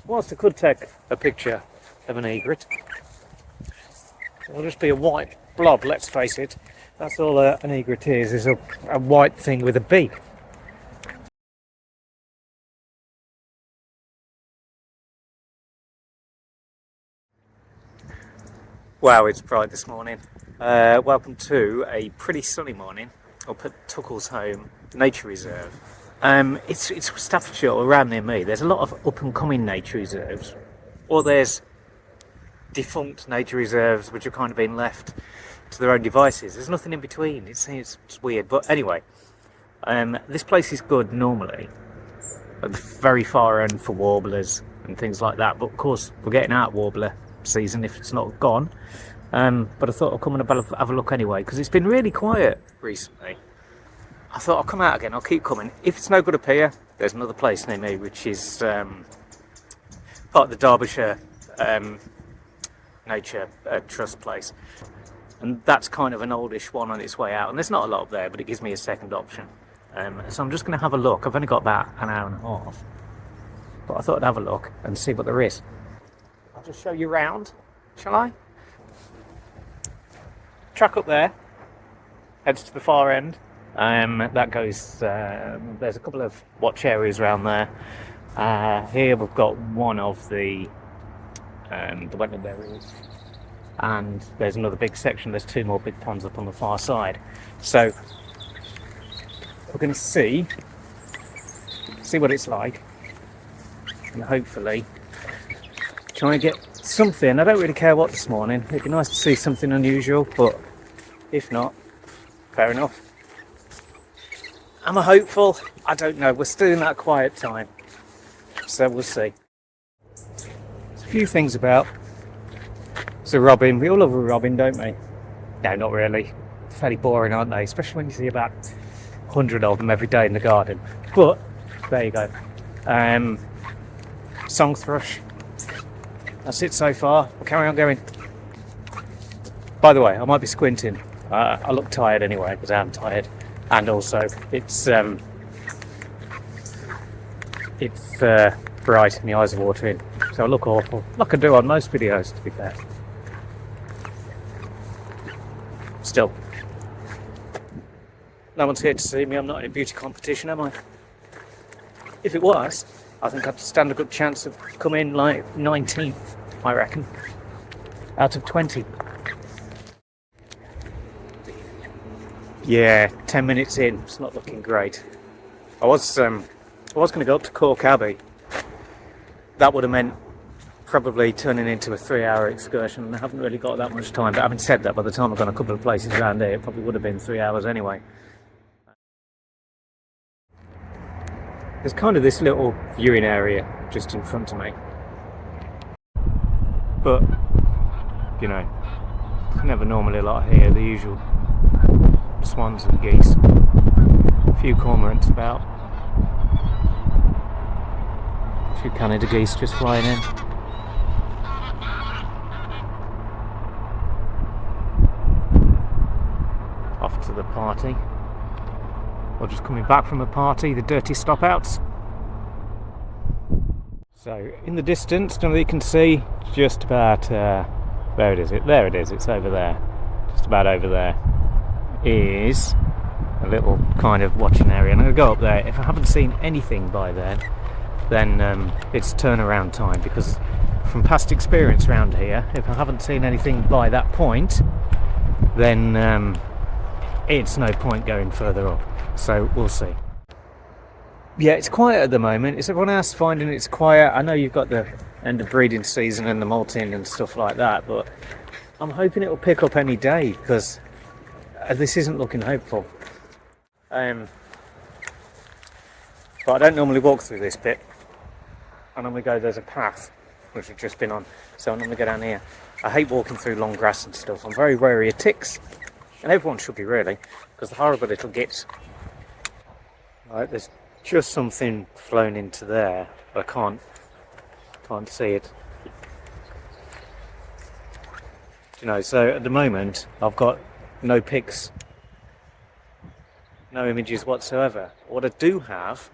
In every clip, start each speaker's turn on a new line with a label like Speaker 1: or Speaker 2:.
Speaker 1: whilst I could take a picture of an egret, it'll just be a white blob, let's face it. That's all an egret is a white thing with a beak. Wow, it's bright this morning. Welcome to a pretty sunny morning up at Tucklesholme Nature Reserve. It's Staffordshire, around near me. There's a lot of up and coming nature reserves, or there's defunct nature reserves which have kind of been left to their own devices. There's nothing in between. It's weird, but anyway, this place is good normally at the very far end for warblers and things like that. But of course, we're getting out warbler season if it's not gone. But I thought I'd come and have a look anyway, because it's been really quiet recently. I thought I'll come out again. I'll keep coming. If it's no good up here, there's another place near me which is part of the Derbyshire Nature Trust place, and that's kind of an oldish one on its way out, and there's not a lot up there, but it gives me a second option. So I'm just going to have a look. I've only got about an hour and a half, but I thought I'd have a look and see what there is. I'll just show you round, shall I? Track up there heads to the far end. That goes, there's a couple of watch areas around there. Here we've got one of the wetland areas, and there's another big section. There's two more big ponds up on the far side. So we're going to see what it's like, and hopefully try and get something. I don't really care what this morning. It'd be nice to see something unusual, but if not, fair enough. Am I hopeful? I don't know. We're still in that quiet time, so we'll see. There's a few things about. It's a robin. We all love a robin, don't we? No, not really. Fairly boring, aren't they? Especially when you see about 100 of them every day in the garden. But there you go. Song thrush. That's it so far. We'll carry on going. By the way, I might be squinting. I look tired anyway, because I am tired. And also, it's bright and the eyes are watering, so I look awful, like I do on most videos, to be fair. Still, no one's here to see me. I'm not in a beauty competition, am I? If it was, I think I'd stand a good chance of coming like 19th, I reckon, out of 20. Yeah, 10 minutes in, it's not looking great. I was going to go up to Cork Abbey. That would have meant probably turning into a 3-hour excursion, and I haven't really got that much time. But having said that, by the time I've gone a couple of places around here, it probably would have been 3 hours anyway. There's kind of this little viewing area just in front of me. But, you know, there's never normally a lot here, the usual swans and geese, a few cormorants about, a few Canada geese just flying in. Off to the party, or just coming back from a party, the dirty stop outs. So in the distance, I don't know if you can see, just about there it is, it's over there, just about over there is a little kind of watching area, and I'm going to go up there. If I haven't seen anything by then it's turnaround time, because from past experience around here, if I haven't seen anything by that point, then it's no point going further up. So we'll see. Yeah, it's quiet at the moment. Is everyone else finding it's quiet? I know you've got the end of breeding season and the molting and stuff like that, but I'm hoping it will pick up any day, because this isn't looking hopeful. But I don't normally walk through this bit. I normally go, there's a path which we've just been on, so I normally go down here. I hate walking through long grass and stuff. I'm very wary of ticks, and everyone should be really, because the horrible little gits. Right, there's just something flown into there, but I can't see it. You know, so at the moment I've got no pics, no images whatsoever. What I do have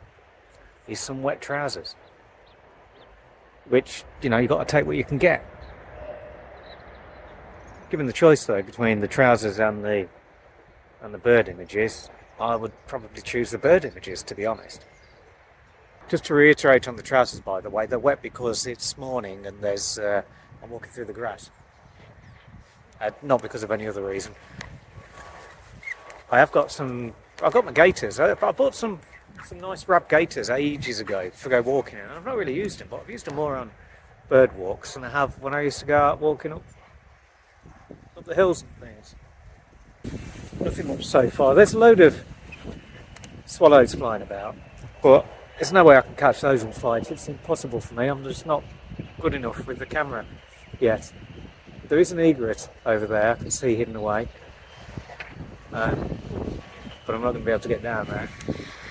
Speaker 1: is some wet trousers. which, you know, you've got to take what you can get. Given the choice, though, between the trousers and the bird images, I would probably choose the bird images, to be honest. Just to reiterate on the trousers, by the way, they're wet because it's morning and there's I'm walking through the grass. Not because of any other reason. I've got my gaiters. I bought some nice wrap gaiters ages ago for go walking in. I've not really used them, but I've used them more on bird walks than I have when I used to go out walking up the hills and things. Nothing much so far. There's a load of swallows flying about, but there's no way I can catch those in flight. It's impossible for me. I'm just not good enough with the camera yet. There is an egret over there I can see hidden away, but I'm not going to be able to get down there.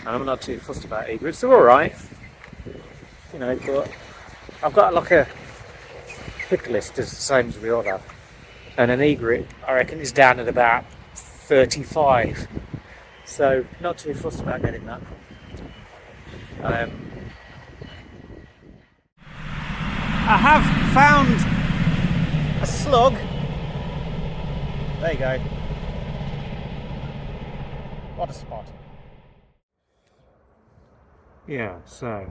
Speaker 1: And I'm not too fussed about egrets. They're alright, you know, but I've got like a pick list as the same as we all have. And an egret, I reckon, is down at about 35. So, not too fussed about getting that. I have found a slug. There you go. What a spot. Yeah, so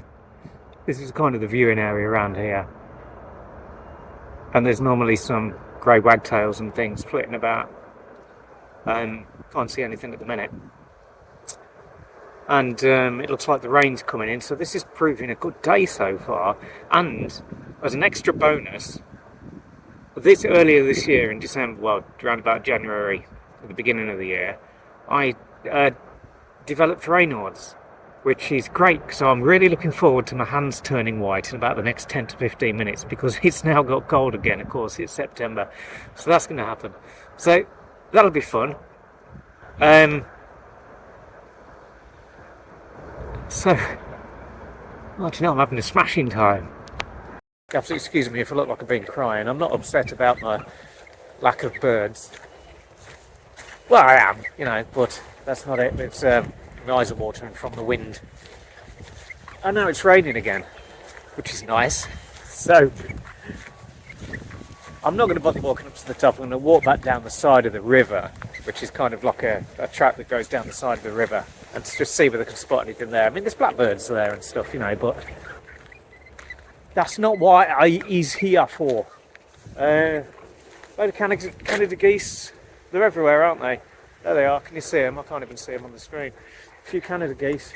Speaker 1: this is kind of the viewing area around here. And there's normally some grey wagtails and things flitting about. Can't see anything at the minute. And it looks like the rain's coming in, so this is proving a good day so far. And as an extra bonus, earlier this year in December, well, around about January, at the beginning of the year, I developed Raynaud's, which is great because I'm really looking forward to my hands turning white in about the next 10 to 15 minutes because it's now got cold again. Of course, it's September, so that's going to happen. So that'll be fun. So, well, do you know, I'm having a smashing time. You have to excuse me if I look like I've been crying. I'm not upset about my lack of birds. Well, I am, you know, but that's not it. It's my eyes are watering from the wind. I know it's raining again, which is nice. So, I'm not going to bother walking up to the top. I'm going to walk back down the side of the river, which is kind of like a track that goes down the side of the river, and to just see whether I can spot anything there. I mean, there's blackbirds there and stuff, you know, but that's not what he's here for. Load of Canada geese. They're everywhere, aren't they? There they are. Can you see them? I can't even see them on the screen. A few Canada geese.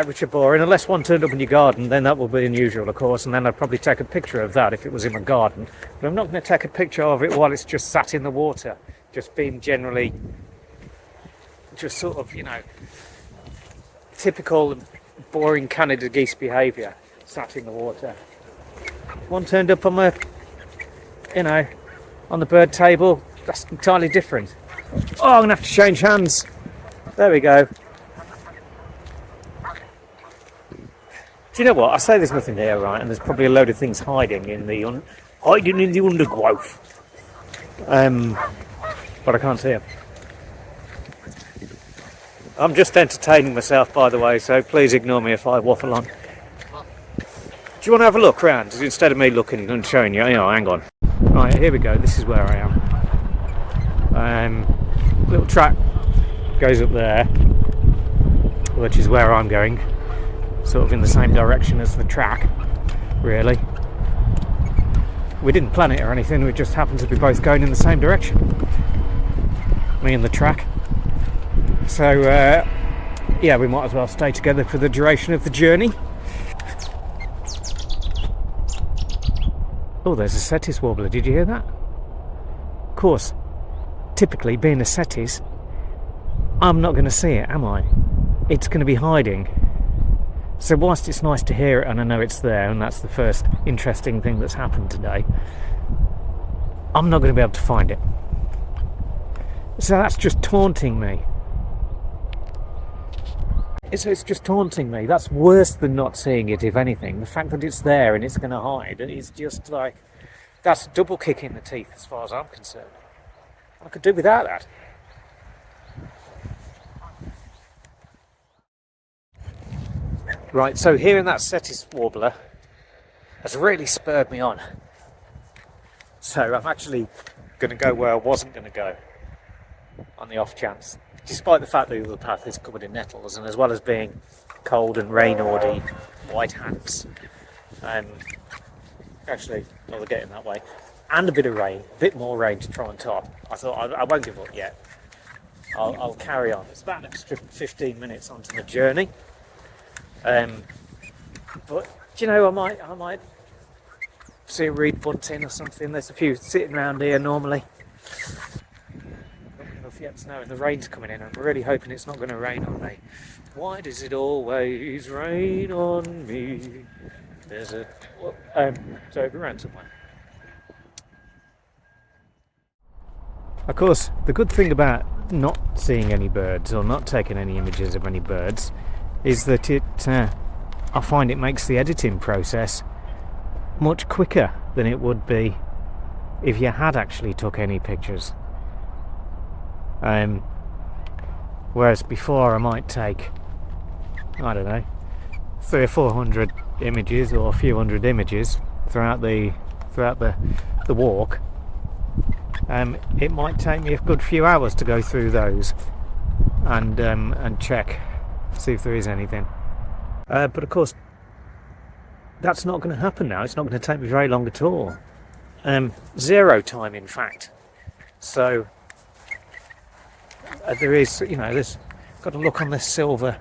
Speaker 1: Which are boring, unless one turned up in your garden, then that would be unusual, of course, and then I'd probably take a picture of that if it was in my garden. But I'm not going to take a picture of it while it's just sat in the water, just being generally, just sort of, you know, typical boring Canada geese behaviour, sat in the water. One turned up on my, you know, on the bird table, that's entirely different. Oh, I'm going to have to change hands. There we go. Do you know what? I say there's nothing there, right? And there's probably a load of things hiding in the undergrowth. But I can't see them. I'm just entertaining myself, by the way, so please ignore me if I waffle on. Do you want to have a look round instead of me looking and showing you? Oh, hang on. Right, here we go. This is where I am. Little track goes up there, which is where I'm going. Sort of in the same direction as the track, really. We didn't plan it or anything, we just happened to be both going in the same direction, me and the track. So yeah, we might as well stay together for the duration of the journey. Oh, there's a Cetis warbler, did you hear that? Of course, typically being a Cetis, I'm not going to see it, am I? It's going to be hiding. So whilst it's nice to hear it and I know it's there, and that's the first interesting thing that's happened today, I'm not going to be able to find it. So that's just taunting me. It's just taunting me. That's worse than not seeing it, if anything. The fact that it's there and it's going to hide is just like, that's a double kick in the teeth as far as I'm concerned. I could do without that. Right, so hearing that Cetus warbler has really spurred me on. So I'm actually going to go where I wasn't going to go on the off chance. Despite the fact that the path is covered in nettles, and as well as being cold and rain-ordy, white hands, actually, well, they're getting that way, and a bit of rain, a bit more rain to try and top. I thought I won't give up yet. I'll carry on. It's about an extra 15 minutes onto the journey. But do you know, I might see a reed bunting or something. There's a few sitting around here normally. Not enough yet to know, and the rain's coming in. I'm really hoping it's not going to rain on me. Why does it always rain on me? There's a it's over around somewhere. Of course, the good thing about not seeing any birds or not taking any images of any birds is that I find it makes the editing process much quicker than it would be if you had actually took any pictures. Whereas before I might take, I don't know, 300 or 400 images or a few hundred images throughout the walk. It might take me a good few hours to go through those and check, see if there is anything. But of course, that's not going to happen now. It's not going to take me very long at all. Zero time, in fact. So there is, there's got to look on this silver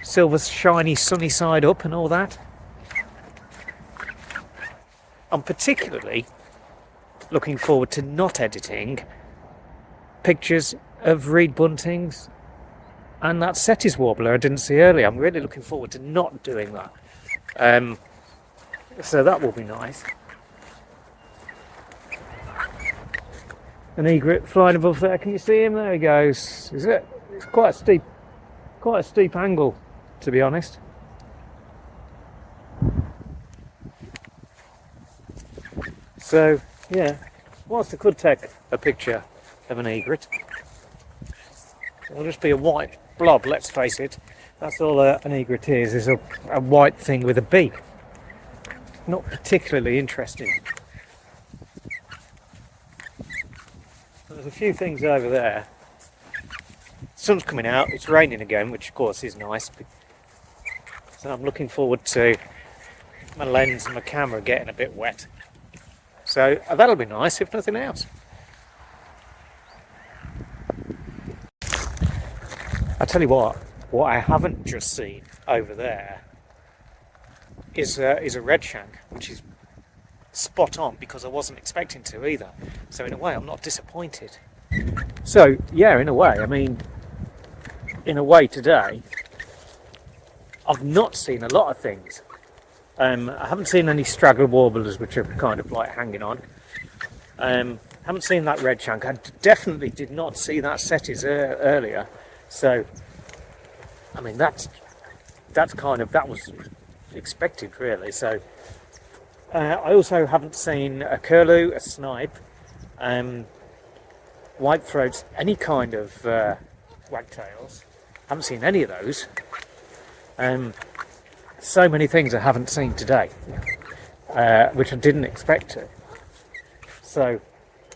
Speaker 1: shiny sunny side up and all that. I'm particularly looking forward to not editing pictures of reed buntings and that Cetus warbler I didn't see earlier. I'm really looking forward to not doing that. So that will be nice. An egret flying above there. Can you see him? There he goes. Is it? It's quite a steep angle, to be honest. So yeah, whilst I could take a picture of an egret, it'll just be a white blob, let's face it. That's all an egret is a white thing with a beak. Not particularly interesting. There's a few things over there. Sun's coming out, it's raining again, which of course is nice. So I'm looking forward to my lens and my camera getting a bit wet. So that'll be nice, if nothing else. I tell you what I haven't just seen over there is a redshank, which is spot on because I wasn't expecting to either. So in a way, I'm not disappointed. So yeah, in a way today, I've not seen a lot of things. I haven't seen any straggler warblers, which are kind of like hanging on. Haven't seen that redshank. I definitely did not see that Cetus earlier. So, that was expected, really. So, I also haven't seen a curlew, a snipe, whitethroats, any kind of wagtails. Haven't seen any of those. So many things I haven't seen today, which I didn't expect to. So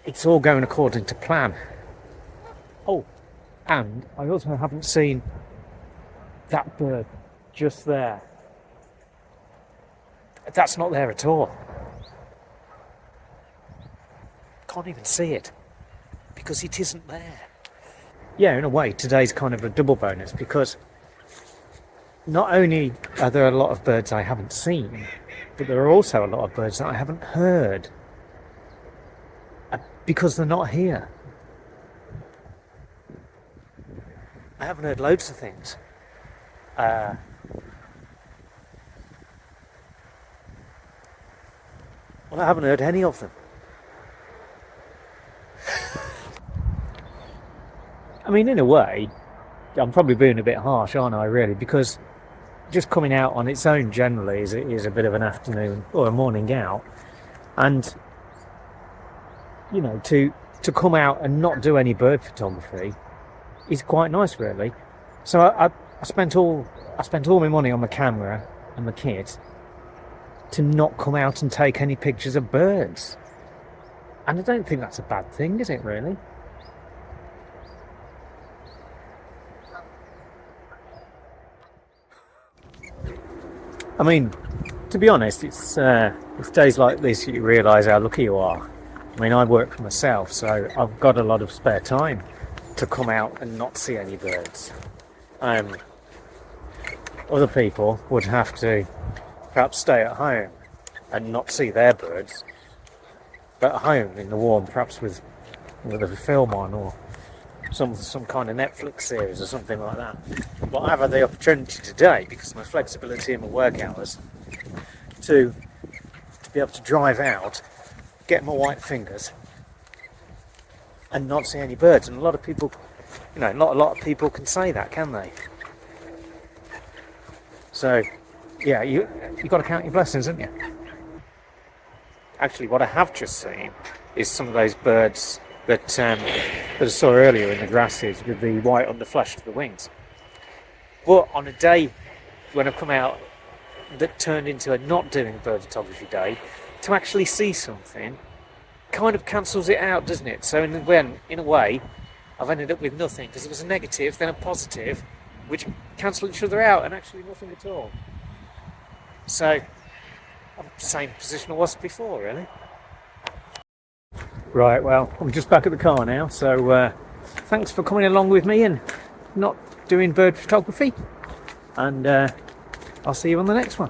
Speaker 1: it's all going according to plan. Oh, and I also haven't seen that bird just there. That's not there at all. Can't even see it because it isn't there. Yeah, in a way, today's kind of a double bonus because not only are there a lot of birds I haven't seen, but there are also a lot of birds that I haven't heard because they're not here. I haven't heard loads of things. Well, I haven't heard any of them. In a way, I'm probably being a bit harsh, aren't I, really? Because just coming out on its own generally is a bit of an afternoon or a morning out. And, to come out and not do any bird photography is quite nice, really. So I spent all my money on my camera and my kit to not come out and take any pictures of birds. And I don't think that's a bad thing, is it really? I mean, to be honest, it's days like this you realise how lucky you are. I mean, I work for myself, so I've got a lot of spare time to come out and not see any birds. Other people would have to perhaps stay at home and not see their birds, but at home in the warm, perhaps with a film on or some kind of Netflix series or something like that. But I have had the opportunity today, because of my flexibility in my work hours, to be able to drive out, get my white fingers, and not see any birds. And a lot of people, not a lot of people can say that, can they? So, yeah, you got to count your blessings, haven't you? Actually, what I have just seen is some of those birds that I saw earlier in the grasses with the white underflash to the wings. But on a day when I've come out that turned into a not doing bird photography day, to actually see something kind of cancels it out, doesn't it? So in a way, I've ended up with nothing, because it was a negative, then a positive, which cancel each other out, and actually nothing at all. So I'm in the same position I was before, really. Right, well, I'm just back at the car now, so thanks for coming along with me and not doing bird photography, and I'll see you on the next one.